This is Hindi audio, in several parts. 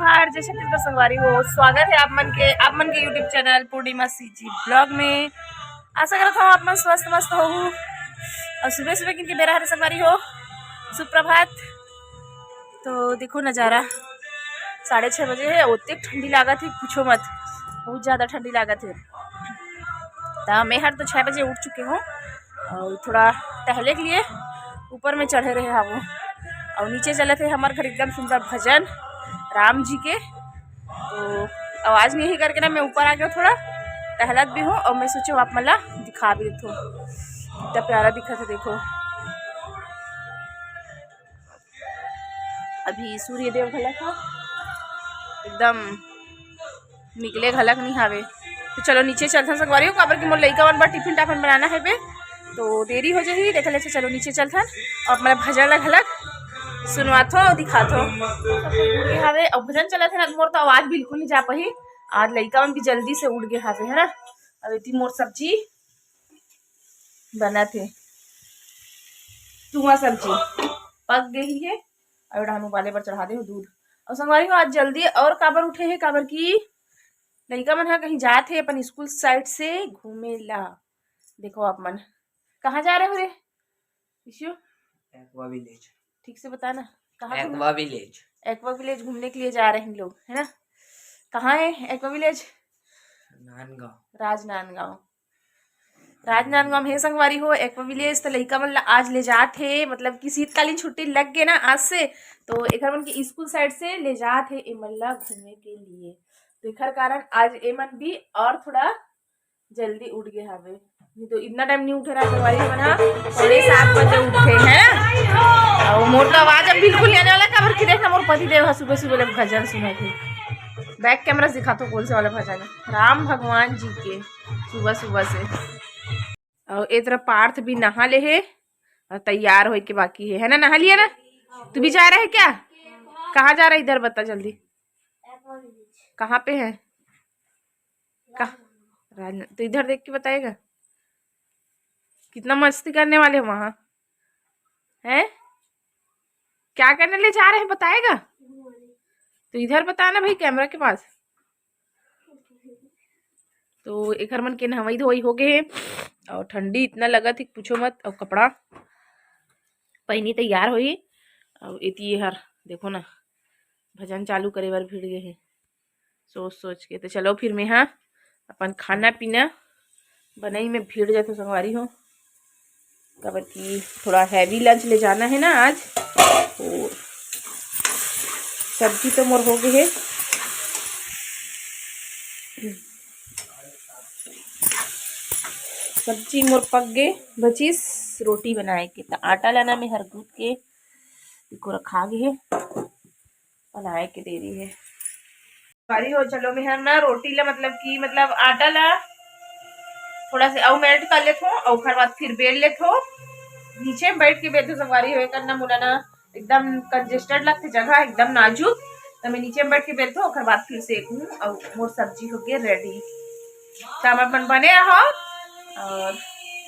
जोहार जय छत्तीसगढ़ संगवारी हो। स्वागत है आप मन के यूट्यूब चैनल पूर्णिमा सीजी ब्लॉग में। आशा करता हूँ आप मन स्वस्थ मस्त हो और सुबह सुबह किनके बेरा हर संगवारी हो। सुप्रभात। तो देखो नज़ारा 6:30 बजे है। उतने ठंडी लागत है पूछो मत, बहुत ज़्यादा ठंडी लागत है। तो मैं हर तो 6 बजे उठ चुके हूँ और थोड़ा टहले के लिए ऊपर में चढ़े रहे हैं वो और नीचे चले थे हमारे घर एकदम सुंदर भजन राम जी के। तो आवाज़ नहीं करके ना मैं ऊपर आ गया, थोड़ा टहलत भी हूँ और मैं सोचूँ आप मला दिखा भी देती हूँ कितना प्यारा दिखा था। देखो अभी सूर्य देव घलक हो एकदम निकले घलक नहीं हावे। तो चलो नीचे चलते संगवारी हो काबर की मोर लइका मन बार टिफिन टाफिन बनाना है बे, तो देरी हो जाही देख ले। चलो नीचे चलथन और मेरा भजन ला घलक सुनवाथो और दिखाथो हावे। और भजन चला थे ना मोर तो आवाज बिल्कुल नहीं जा पाही। आज लइका मन भी जल्दी से उठ गए हावे है ना। अब इतनी मोर सब्जी बना थे, तुआ सब्जी पक गई है और डानू वाले पर चढ़ा दे हो दूध। और संगवारी हो आज जल्दी और काबर उठे है काबर की लइका मन है कहीं जाते है अपन स्कूल साइड से घूमे ला। देखो आप मन कहाँ जा रहे हो रे विशु? Aqua village. ठीक से बताना कहाँ? Aqua village. एक्वा विलेज घूमने के लिए जा रहे हैं लोग है ना। कहाँ है एक्वा विलेज? नांदगांव, राजनांदगांव। राजनांदगांव है संगवारी हो एक्वा विलेज। तो लइका मन आज ले जाते मतलब कि शीतकालीन छुट्टी लग गए ना आज से, तो एक मन की स्कूल साइड से ले जाते ए मन ला घूमने के लिए। तो एकर कारण आज ए मन भी और थोड़ा जल्दी उठ गए हावे, नहीं तो इतना टाइम नहीं उठे रहा संगवारी मना 7:30 बजे उठे हैं। और मोर तो आवाज अब बिल्कुल नहीं आने वाला काबर की देखना मोर पति देव सुबह सुबह भजन सुने थे। बैक कैमरा दिखा तो कौन से वाला भजन है राम भगवान जी के सुबह सुबह से। और एक तरफ पार्थ भी नहा ले है और तैयार हो के बाकी है ना। नहा लिया ना? तू भी जा रहा है क्या? कहाँ जा रहा है इधर बता जल्दी। कहाँ पे है? तो इधर देख के बताएगा कितना मस्ती करने वाले हैं वहां है। क्या करने ले जा रहे हैं बताएगा? तो इधर बताना भाई कैमरा के पास। तो एक मन के नहवाई धोई हो गए और ठंडी इतना लगा थी पूछो मत। और कपड़ा पहनी तैयार हुई और इतनी हर देखो ना भजन चालू करे बार भिड़ गए हैं सोच सोच के। तो चलो फिर मैं हाँ अपन खाना पीना बनाई में भीड़ जाते संगवारी हो काबर की थोड़ा हैवी लंच ले जाना है ना आज। तो सब्जी तो मोर हो गई है, सब्जी मोर पक गए बचीस रोटी बनाए के। तो आटा लाना में हर गूद के इसको रखा गए बनाए के दे रही है सारी हो। चलो मैं ना रोटी ला मतलब आटा ला थोड़ा से और मेल्ट कर लेते हो और फिर बाद फिर बेल लेते हो। नीचे बैठ के बेलते संगवारी हो करना मुला ना एकदम कंजेस्टेड लगते जगह एकदम नाजुक। तो मैं नीचे बैठ के बेलते हो फिर बाद फिर सेकूँ और मोर सब्जी हो गई रेडी। तो अपन बने रहो और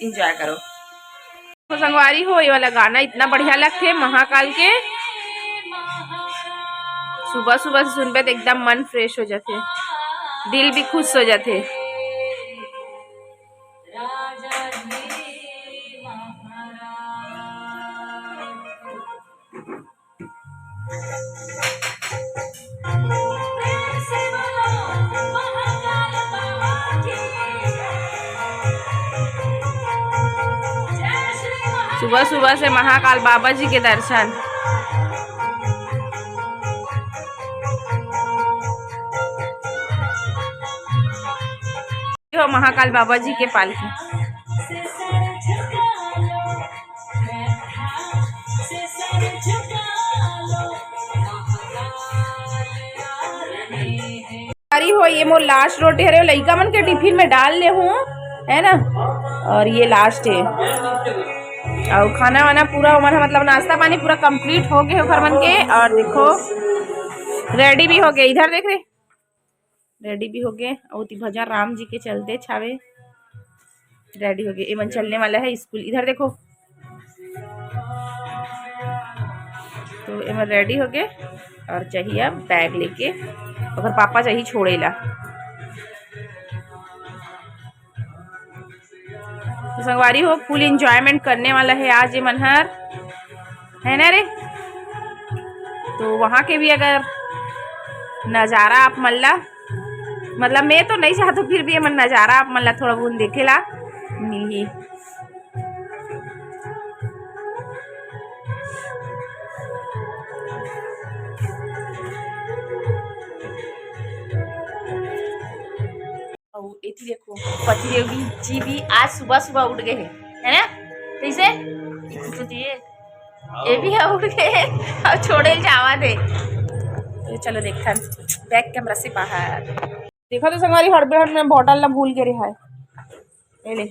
इंजॉय करो। तो संगवारी हो ये वाला गाना इतना बढ़िया लगते महाकाल के। सुबह सुबह से सुनबे तो एकदम मन फ्रेश हो जाते, दिल भी खुश हो जाते। सुबह सुबह से महाकाल बाबा जी के दर्शन। हो महाकाल बाबा जी के पालकी। हो ये मोर लास्ट रोटी हरे लइका मन के टिफिन में डाल ले हूँ है ना। और ये लास्ट है और खाना वाना पूरा हमारा मतलब नाश्ता पानी पूरा कंप्लीट हो गए घर मन के। और देखो रेडी भी हो गए, इधर देख रहे रेडी भी हो गए और भजन राम जी के चलते छावे रेडी हो गए। ये मन चलने वाला है स्कूल, इधर देखो। तो ये मन रेडी हो गए और चाहिए अब बैग लेके अगर पापा चाहिए छोड़ेला। तो संगवारी हो फुल एंजॉयमेंट करने वाला है आज ये मनहर, है ना रे। तो वहाँ के भी अगर नज़ारा आप मल्ला, मतलब मैं तो नहीं चाहता, फिर भी मन नज़ारा आप मल्ला थोड़ा बहुत देखेला मिली। इतनी देखो पति जी भी आज सुबह सुबह उठ गए हैं, है ना। कैसे तो ये भी है उठ गए और छोड़े जावा दे। तो चलो देखा बैक कैमरा से बाहर देखो तो संगवारी हड़बड़ में बॉटल ना भूल के रहा है। ले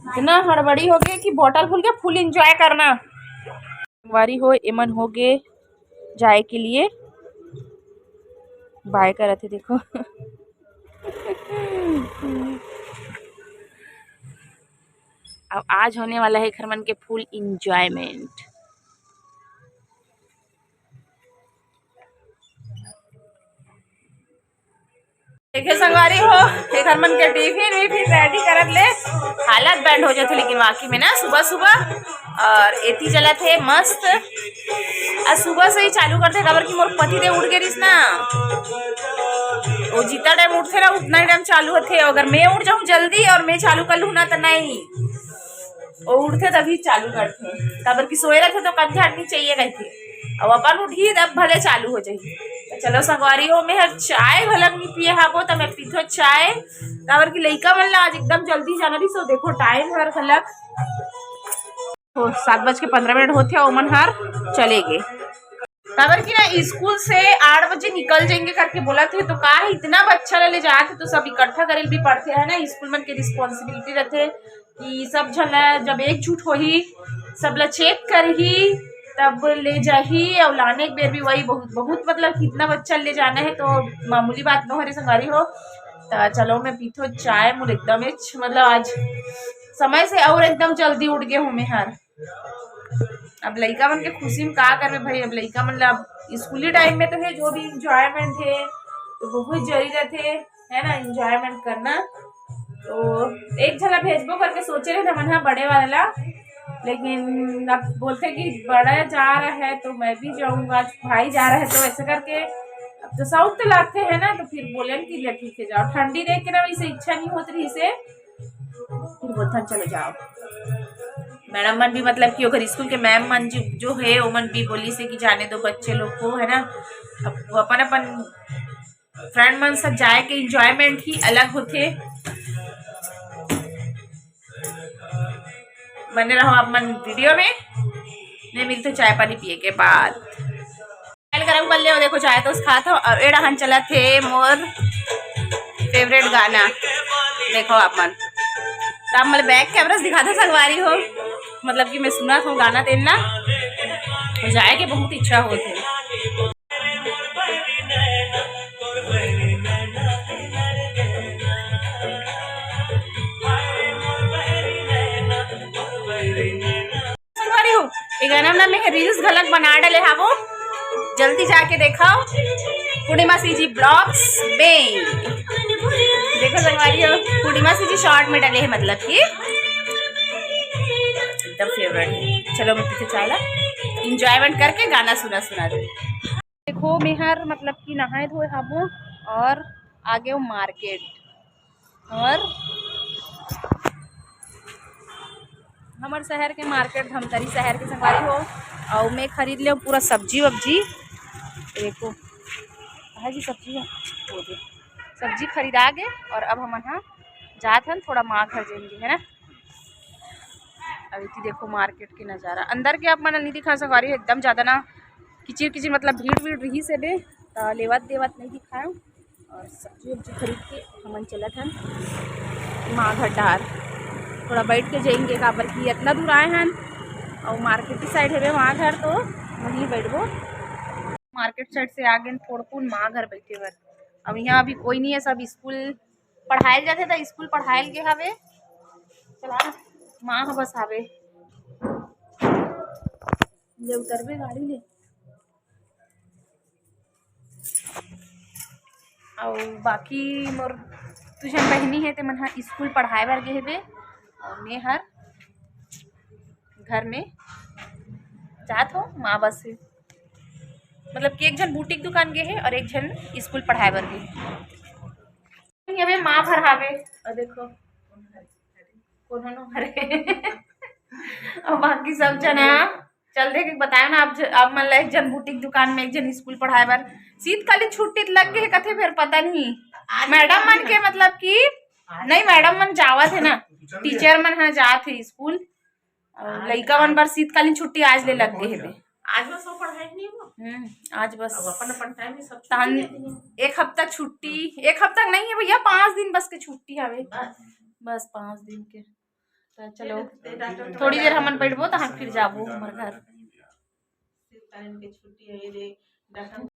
इतना हड़बड़ी हो गई कि बॉटल भूल के फुल एंजॉय करना। संगवारी हो एमन हो गए जाए के लिए बाय कर रहे थे देखो। अब आज होने वाला है खरमन के फुल इंजॉयमेंट। देखे संगवारी हो खरमन के टिफिन विफिन रेडी करत ले हालत बैंड हो जाते, लेकिन वाकई में ना सुबह सुबह और एती चला थे मस्त। आज सुबह से ही चालू करते खबर की मोर पति दे उठ गए ना, वो जितना टाइम उठते ना उतना ही टाइम चालू होते। अगर मैं उठ जाऊँ जल्दी और मैं चालू कर लूँ ना तो नहीं, वो उठते तभी चालू करते। खबर की सोए रखे तो कंधे हटनी चाहिए कहते, अब अपन उठी तब भले चालू हो जाए। तो चलो संगवारी हो मैं चाय भलक नहीं पिए हाबो तो मैं पीथो चाय। खबर की लइका मन ला आज एकदम जल्दी जाना रही, सो देखो टाइम हर खलक 7:15 होते और मन हर चले गए। खबर की ना स्कूल से 8 बजे निकल जाएंगे करके बोला थे, तो का इतना बच्चा ले जाते तो सब इकट्ठा करे भी पड़ते है ना। स्कूल में के रिस्पॉन्सिबिलिटी रहते कि सब जन जब एकजुट हो ही सब ला चेक कर ही तब ले जाही और लाने के बेर भी वही बहुत मतलब कितना बच्चा ले जाना है तो मामूली बात न हरे संगारी हो। तो चलो मैं पीथो चाय मुझे एकदम मतलब आज समय से और एकदम जल्दी उठ गए हूँ मैं हर। अब लड़का मन के खुशी में का करे भाई, अब लड़का मतलब स्कूली टाइम में तो है जो भी इंजॉयमेंट है तो बहुत जरूरत है ना इंजॉयमेंट करना। तो एक झला भेजबो करके सोचे रहे थे मन बड़े वाला, लेकिन अब बोलते कि बड़ा जा रहा है तो मैं भी जाऊंगा, भाई जा रहा है तो ऐसे करके अब तो शौक तो लगते हैं ना। तो फिर बोले कि ठीक है जाओ, ठंडी देख के ना वैसे इच्छा नहीं होती रही से, फिर बोलता चलो जाओ। मैडम मन भी मतलब कि अगर स्कूल के मैम मन जो है वो मन भी बोली से कि जाने दो बच्चे लोग को, है ना। अब अपन अपन फ्रेंड मन सब जाए के इंजॉयमेंट ही अलग होते। बने रहो आप मन वीडियो में, नहीं मिलते चाय पानी पिए के बाद। गरम कर ले देखो चाय तो खाता हूँ। और एड़ा हन चला थे मोर फेवरेट गाना देखो आप मन, तो आप मतलब बैक कैमरा दिखा था संगवारी हो, मतलब कि मैं सुना था गाना देना तो जाए के बहुत इच्छा होती। ये गाना ना मैं रील्स गलत बना डाले हावो, जल्दी जाके देखो पूर्णिमा सी जी ब्लॉग्स में देखो संगवारी हो। पूर्णिमा सी जी शॉर्ट में डाले है, मतलब कि एकदम फेवरेट है। चलो मैं पीछे चाय ला इंजॉयमेंट करके गाना सुना दे। देखो मेहर मतलब कि नहाए धोए हाबो और आगे वो मार्केट, और हमारे शहर के मार्केट धमतरी शहर के संगवारी हो। और मैं खरीद ले पूरा सब्जी वब्जी, देखो है जी सब्जी हो गई, सब्जी खरीदा गए और अब हम यहाँ जाते हैं थोड़ा माँ घर जाएंगे, है ना। अभी देखो मार्केट के नज़ारा अंदर के आप मन नहीं दिखा संगवारी हो, एकदम ज़्यादा ना किचिर किचिर मतलब भीड़ भीड़ रही से बे लेवत देवत नहीं दिखाए। और सब्जी वब्जी खरीद के हम चला था माँ घर डार, थोड़ा बैठ के जाएंगे काबर की इतना दूर आए हैं और मार्केट की साइड है वहाँ घर, तो वहीं बैठबो। मार्केट साइड से आ गए थोड़पुन माँ घर बैठे बर। अब यहाँ अभी कोई नहीं है, सब स्कूल पढ़ाए जाते था, स्कूल पढ़ाए के हवे चला माँ बस आवे। ले उतरबे गाड़ी ले। और बाकी मोर तुझन बहनी है ते मन हा स्कूल पढ़ाए बर गे हेबे और मैं हर घर में जात हो माँ बस से, मतलब कि एक जन बुटीक दुकान गे है और एक जन स्कूल पढ़ाए बर गे है। अबे माँ भरावे और देखो कौन भरे और बाकी सब जना चल देख बताया ना आप मन ला एक जन बुटीक दुकान में एक जन स्कूल पढ़ाए बर शीतकालीन छुट्टी लग गए कथे फिर पता नहीं मैडम मन के मतलब कि नहीं मैडम मन जावत है ना टीचर मन है जात है स्कूल और लइका मन बर शीतकालीन छुट्टी आज ले लग गए है। आज बस वो पढ़ाई नहीं हुआ। आज बस अब अपन अपन टाइम में सब तान छुट्टी देती हैं। एक हफ्ता छुट्टी, एक हफ्ता नहीं है भैया 5 दिन बस के छुट्टी हवे, बस 5 दिन के। तो चलो थोड़ी देर हमन बैठबो तो हम फिर जाबो हमर घर। शीतकालीन की छुट्टी है ये डॉक्टर